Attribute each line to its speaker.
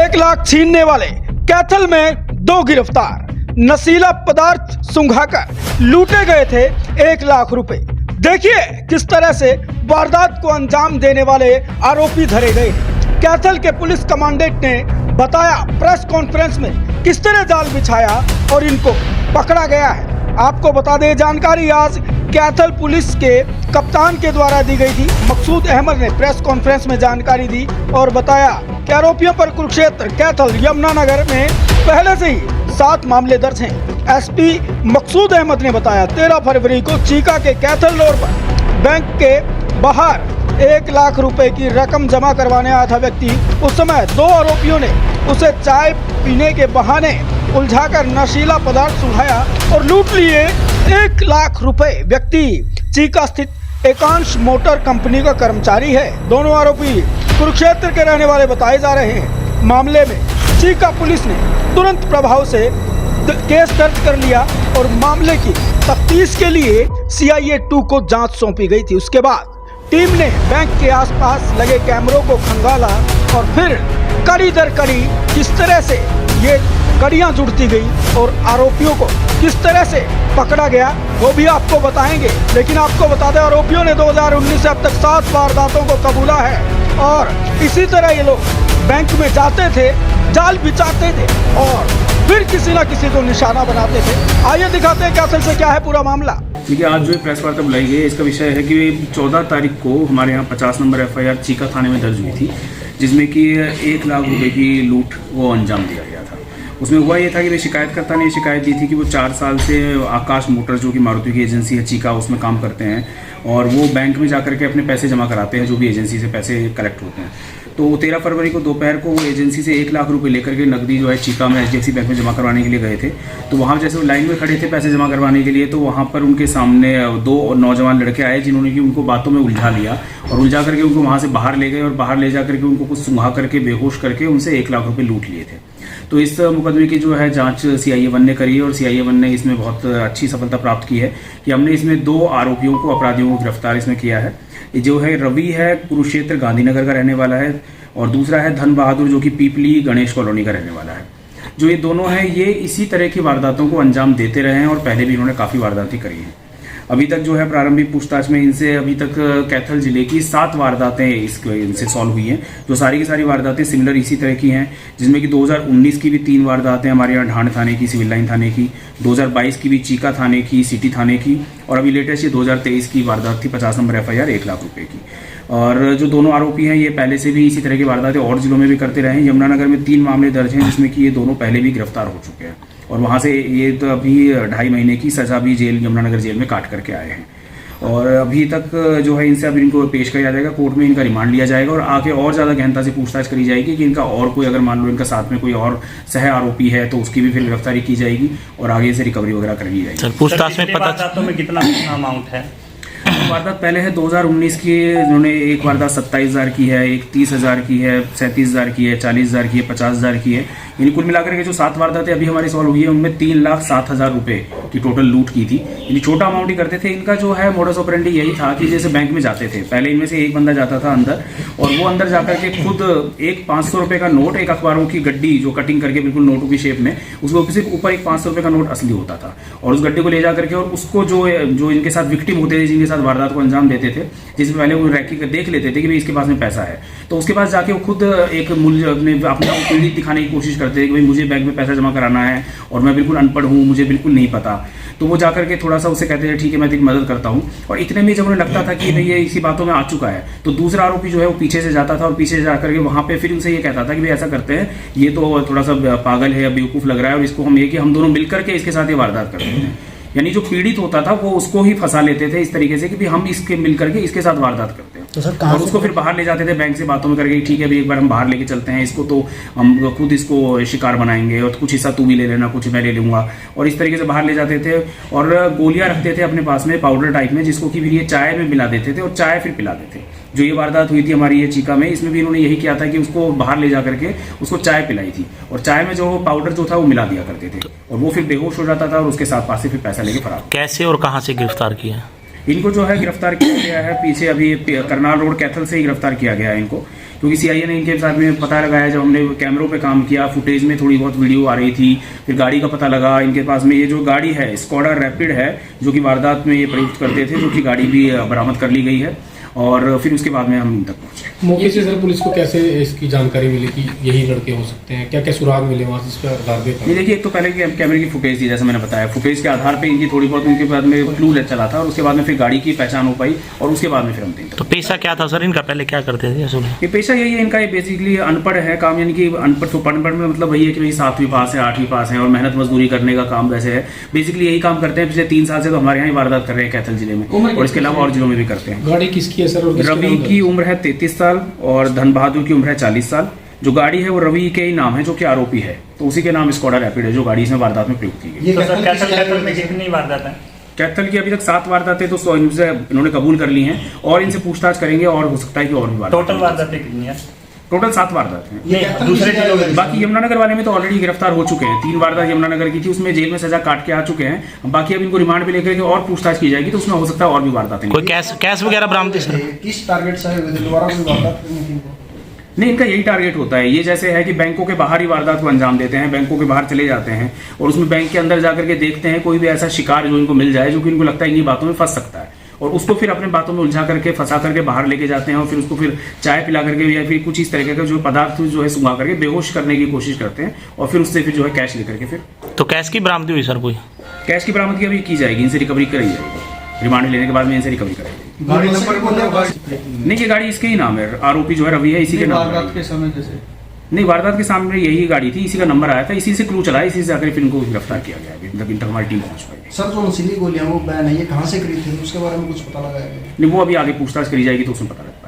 Speaker 1: 1 लाख छीनने वाले कैथल में 2 गिरफ्तार। नशीला पदार्थ सुंघाकर लूटे गए थे 1 लाख रुपए। देखिए किस तरह से वारदात को अंजाम देने वाले आरोपी धरे गए। कैथल के पुलिस कमांडेंट ने बताया प्रेस कॉन्फ्रेंस में किस तरह जाल बिछाया और इनको पकड़ा गया है। आपको बता दें जानकारी आज कैथल पुलिस के कप्तान के द्वारा दी गई थी। मकसूद अहमद ने प्रेस कॉन्फ्रेंस में जानकारी दी और बताया कि आरोपियों पर कुरुक्षेत्र, कैथल, यमुनानगर में पहले से ही 7 मामले दर्ज हैं। एसपी मकसूद अहमद ने बताया 13 फरवरी को चीका के कैथल रोड पर बैंक के बाहर 1 लाख रुपए की रकम जमा करवाने आया था व्यक्ति। उस समय 2 आरोपियों ने उसे चाय पीने के बहाने उलझाकर नशीला पदार्थ सुंघाया और लूट लिए 1 लाख रुपए। व्यक्ति चीका स्थित एकांश मोटर कंपनी का कर्मचारी है। दोनों आरोपी कुरुक्षेत्र के रहने वाले बताए जा रहे हैं। मामले में चीका पुलिस ने तुरंत प्रभाव से केस दर्ज कर लिया और मामले की तफ्तीश के लिए CIA 2 को जांच सौंपी गई थी। उसके बाद टीम ने बैंक के आसपास लगे कैमरों को खंगाला और फिर कड़ी दर कड़ी किस तरह से ये कड़ियां जुड़ती गई और आरोपियों को किस तरह से पकड़ा गया वो भी आपको बताएंगे। लेकिन आपको बता दें आरोपियों ने 2019 से अब तक 7 वारदातों को कबूला है और इसी तरह ये लोग बैंक में जाते थे, जाल बिछाते थे और फिर किसी ना किसी को निशाना बनाते थे। आइए दिखाते हैं कैथल से क्या है पूरा मामला।
Speaker 2: देखिए आज जो प्रेस वार्ता बुलाई गई है इसका विषय है कि 14 तारीख को हमारे यहाँ 50 नंबर FIR चीका थाने में दर्ज हुई थी, जिसमें कि 1 लाख रुपए की लूट को अंजाम दिया गया था। उसमें हुआ ये था कि शिकायतकर्ता ने शिकायत दी थी कि वो 4 साल से आकाश मोटर जो कि मारुति की एजेंसी है चीका उसमें काम करते हैं और वो बैंक में जाकर के अपने पैसे जमा कराते हैं जो भी एजेंसी से पैसे कलेक्ट होते हैं। तो 13 फरवरी को दोपहर को वो एजेंसी से 1 लाख रुपए लेकर के नकदी जो है चीका में HDFC बैंक में जमा करवाने के लिए गए थे। तो वहाँ जैसे वो लाइन में खड़े थे पैसे जमा करवाने के लिए, तो वहाँ पर उनके सामने 2 नौजवान लड़के आए जिन्होंने कि उनको बातों में उलझा लिया और उलझा करके उनको वहाँ से बाहर ले गए और बाहर ले जा करके उनको कुछ सुंघा करके बेहोश करके उनसे 1 लाख रुपए लूट लिए थे। तो इस मुकदमे की जो है जांच CIA 1 ने करी है और CIA 1 ने इसमें बहुत अच्छी सफलता प्राप्त की है कि हमने इसमें 2 आरोपियों को, अपराधियों को गिरफ्तार इसमें किया है। जो है रवि है कुरुक्षेत्र गांधीनगर का रहने वाला है और दूसरा है धन बहादुर जो कि पीपली गणेश कॉलोनी का रहने वाला है। जो ये दोनों हैं ये इसी तरह की वारदातों को अंजाम देते रहे हैं और पहले भी इन्होंने काफ़ी वारदातें करी हैं। अभी तक जो है प्रारंभिक पूछताछ में इनसे अभी तक कैथल जिले की 7 वारदातें इनसे सॉल्व हुई हैं, जो सारी की सारी वारदातें सिमिलर इसी तरह की हैं, जिसमें कि 2019 की भी 3 वारदातें हमारे यहाँ ढांड थाने की, सिविल लाइन थाने की, 2022 की भी चीका थाने की, सिटी थाने की और अभी लेटेस्ट ये 2023 की वारदात थी 50 नंबर FIR 1 लाख रुपए की। और जो दोनों आरोपी हैं ये पहले से भी इसी तरह की वारदातें और जिलों में भी करते रहे हैं। यमुनानगर में 3 मामले दर्ज हैं जिसमें कि ये दोनों पहले भी गिरफ्तार हो चुके हैं और वहाँ से ये तो अभी 2.5 महीने की सजा भी यमुनानगर जेल में काट करके आए हैं। और अभी तक जो है इनसे अभी इनको पेश किया जाएगा कोर्ट में, इनका रिमांड लिया जाएगा और आगे और ज़्यादा गहनता से पूछताछ करी जाएगी कि इनका और कोई अगर मान लो इनका साथ में कोई और सह आरोपी है तो उसकी भी फिर गिरफ्तारी की जाएगी और आगे से रिकवरी वगैरह कर ली जाएगी।
Speaker 3: पूछताछ में पता में कितना अमाउंट है?
Speaker 2: वारदात पहले है 2019 की, इन्होंने एक वारदात 27,000 की है, एक 30,000 की है, 37,000 की है, 40,000 की है, 50,000 की है। यानी कुल मिलाकर के जो 7 वारदातें अभी हमारी सॉल्व हुई है उनमें 3,07,000 रुपए की टोटल लूट की थी। यानी छोटा अमाउंट ही करते थे। इनका जो है मोडस ऑपरेंडी यही था कि जैसे बैंक में जाते थे, पहले इनमें से एक बंदा जाता था अंदर और वो अंदर जाकर के खुद एक 500 रुपए का नोट, एक अखबारों की गड्डी जो कटिंग करके बिल्कुल नोटों की शेप में, उसको सिर्फ ऊपर एक 500 रुपए का नोट असली होता था और उस गड्डी को ले जाकर के और उसको जो इनके साथ विक्टिम होते थे, जिनके साथ वारदात को अंजाम देते थे, जिसमें पहले वो रैकी देख लेते थे कि भाई इसके पास में पैसा है, तो उसके पास जाके वो खुद एक मूल्य अपने पीड़ित दिखाने की कोशिश करते थे कि भाई मुझे बैंक में पैसा जमा कराना है और मैं बिल्कुल अनपढ़ हूँ, मुझे बिल्कुल नहीं पता। तो वो जाकर के थोड़ा सा उसे कहते थे ठीक है मैं तेरी मदद करता हूँ और इतने में जब उन्हें लगता था कि भाई ये इसी बातों में आ चुका है तो दूसरा आरोपी जो है वो पीछे से जाता था और पीछे से जाकर के वहाँ पे फिर उनसे ये कहता था कि भाई ऐसा करते हैं, ये तो थोड़ा सा पागल है या बेवकूफ़ लग रहा है और इसको हम ये कि हम दोनों मिलकर के इसके साथ ये वारदात करते हैं। यानी जो पीड़ित होता था वो उसको ही फंसा लेते थे इस तरीके से कि हम इसके मिलकर के इसके साथ वारदात करते हैं।
Speaker 4: तो सर
Speaker 2: और उसको फिर बाहर ले जाते थे बैंक से बातों में करके, ठीक है भाई एक बार हम बाहर लेके चलते हैं इसको, तो हम खुद इसको शिकार बनाएंगे और कुछ हिस्सा तू भी ले लेना, कुछ मैं ले लूंगा, और इस तरीके से बाहर ले जाते थे और गोलियां रखते थे अपने पास में पाउडर टाइप में, जिसको कि फिर ये चाय में मिला देते थे और चाय फिर पिलाते थे। जो ये वारदात हुई थी हमारी ये चीका में, इसमें भी इन्होंने यही किया था कि उसको बाहर ले जा करके उसको चाय पिलाई थी और चाय में जो पाउडर जो था वो मिला दिया करते थे और वो फिर बेहोश हो जाता था और उसके साथ पास से फिर पैसा लेके फरार।
Speaker 3: कैसे और कहाँ से गिरफ्तार किया?
Speaker 2: इनको जो है गिरफ्तार किया गया है पीछे अभी करनाल रोड कैथल से ही गिरफ्तार किया गया है इनको। क्योंकि सीआईए ने इनके साथ में पता लगाया, जब हमने कैमरों पे काम किया, फुटेज में थोड़ी बहुत वीडियो आ रही थी, फिर गाड़ी का पता लगा इनके पास में। ये जो गाड़ी है स्कोडा रैपिड है, जो कि वारदात में ये प्रयुक्त करते थे, जो कि गाड़ी भी बरामद कर ली गई है और फिर उसके बाद में हम इन तक पहुंचे।
Speaker 4: मौके से सर पुलिस को कैसे इसकी जानकारी मिली कि यही लड़के हो सकते हैं? क्या क्या सुराग मिले वहाँ से, इसका आधार पे?
Speaker 2: नहीं देखिए, एक तो पहले कैमरे की फुटेज थी, जैसे मैंने बताया, फुटेज के आधार पे इनकी थोड़ी बहुत उनके बाद में क्लू चला था और उसके बाद में फिर गाड़ी की पहचान हो पाई और उसके बाद में फिर हम तीन।
Speaker 3: तो पेशा क्या था सर इनका, पहले क्या करते थे असल में?
Speaker 2: ये पेशा यही है इनका, ये बेसिकली अनपढ़ है काम, यानी कि अनपढ़ में मतलब वही है कि भाई 7वीं पास है 8वीं पास है और मेहनत मजदूरी करने का काम वैसे है। बेसिकली यही काम करते हैं, पिछले 3 साल से तो हमारे यहाँ ही वारदात कर रहे हैं कैथल जिले में, और इसके अलावा और जिलों में भी करते हैं।
Speaker 4: गाड़ी किसकी है सर? और किसके
Speaker 2: रवि
Speaker 4: नाम
Speaker 2: की उम्र है 33 साल और धन बहादुर की उम्र है 40 साल। जो गाड़ी है वो रवि के ही नाम है, जो कि आरोपी है, तो उसी के नाम स्कोडा रैपिड है, जो गाड़ी इसमें वारदात में प्रयुक्त की गई।
Speaker 3: तो सर कैथल में कितनी वारदात है?
Speaker 2: कैथल की अभी तक 7 वारदातें तो इन्होंने कबूल कर ली हैं और इनसे पूछताछ करेंगे और हो सकता है कि और भी वारदात।
Speaker 3: टोटल वारदातें कितनी है?
Speaker 2: टोटल 7 वारदात हैं।
Speaker 3: नहीं, दूसरे जिलों में?
Speaker 2: बाकी यमुनानगर वाले में तो ऑलरेडी गिरफ्तार हो चुके हैं। 3 वारदात यमुनानगर की थी, उसमें जेल में सजा काट के आ चुके हैं। बाकी अब इनको रिमांड पे लेकर के और पूछताछ की जाएगी, तो उसमें हो सकता है और भी वारदातें।
Speaker 3: कोई कैश वगैरह बरामद है सर?
Speaker 5: किस टारगेट से दोबारा कोई वारदात करनी थी इनको?
Speaker 2: नहीं, इनका यही टारगेट होता है। ये जैसे है कि बैंकों के बाहर ही वारदात को अंजाम देते हैं, बैंकों के बाहर चले जाते हैं और उसमें बैंक के अंदर जाकर के देखते हैं कोई भी ऐसा शिकार जो इनको मिल जाए, जो कि इनको लगता है इन्हीं बातों में फंस सकता है, और उसको फिर अपने बातों में उलझा करके फंसा करके बाहर लेके जाते हैं और फिर उसको फिर चाय पिला करके या फिर कुछ इस तरीके का जो पदार्थ जो है सुंघा करके बेहोश करने की कोशिश करते हैं और फिर उससे फिर जो है कैश लेकर के फिर।
Speaker 3: तो कैश की बरामदी हुई सर? कोई
Speaker 2: कैश की बरामदगी अभी की जाएगी, इनसे रिकवरी करी जाएगी, रिमांड लेने के बाद में इनसे रिकवरी कराएगी।
Speaker 5: गाड़ी नंबर को
Speaker 2: नहीं, ये गाड़ी इसके ही नाम है, आरोपी जो है रवि है, इसी के नाम
Speaker 5: वारदात के समय जैसे
Speaker 2: नहीं, वारदात के सामने यही गाड़ी थी, इसी का नंबर आया था, इसी से क्लू चला, इसी से आकर फिर इनको गिरफ्तार किया गया। अभी तक हमारी टीम पहुंच पाई।
Speaker 5: सर जो नशीली गोलियां वो बैन है, ये कहाँ से खरीदी थी, उसके बारे में कुछ पता लगाया गया?
Speaker 2: नहीं, वो अभी आगे पूछताछ करी जाएगी तो उसमें पता लग पाएगा।